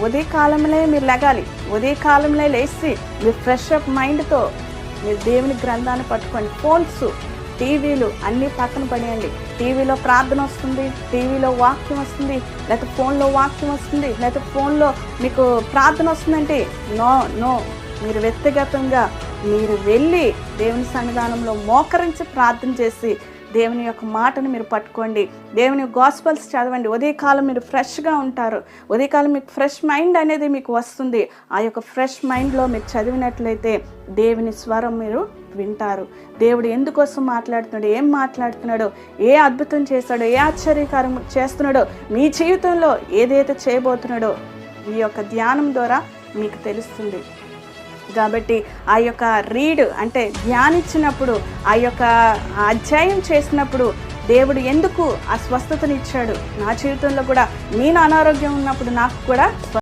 ఉదయకాలంలో మీరు లెగాలి. ఉదయకాలంలో లేచి మీరు ఫ్రెష్ అప్ మైండ్తో మీరు దేవుని గ్రంథాన్ని పట్టుకోండి. ఫోన్స్, టీవీలు అన్నీ పక్కన పడేయండి. టీవీలో ప్రార్థన వస్తుంది, టీవీలో వాక్యం వస్తుంది, లేకపోతే ఫోన్లో వాక్యం వస్తుంది, లేకపోతే ఫోన్లో మీకు ప్రార్థన వస్తుందంటే నో. మీరు వ్యక్తిగతంగా మీరు వెళ్ళి దేవుని సన్నిధానంలో మోకరించి ప్రార్థన చేసి దేవుని యొక్క మాటను మీరు పట్టుకోండి. దేవుని గాస్పెల్స్ చదవండి. ఉదయకాలం మీరు ఫ్రెష్గా ఉంటారు. ఉదయకాలం మీకు ఫ్రెష్ మైండ్ అనేది మీకు వస్తుంది. ఆ యొక్క ఫ్రెష్ మైండ్లో మీరు చదివినట్లయితే దేవుని స్వరం మీరు వింటారు. దేవుడు ఎందుకోసం మాట్లాడుతున్నాడు, ఏం మాట్లాడుతున్నాడో, ఏ అద్భుతం చేస్తాడో, ఏ ఆశ్చర్యకారం చేస్తున్నాడో, మీ జీవితంలో ఏదైతే చేయబోతున్నాడో ఈ యొక్క ధ్యానం ద్వారా మీకు తెలుస్తుంది. కాబట్టి ఆ యొక్క రీడ్ అంటే ధ్యానించినప్పుడు, ఆ యొక్క అధ్యాయం చేసినప్పుడు దేవుడు ఎందుకు ఆ స్వస్థతనిచ్చాడు, నా జీవితంలో కూడా నేను అనారోగ్యం ఉన్నప్పుడు నాకు కూడా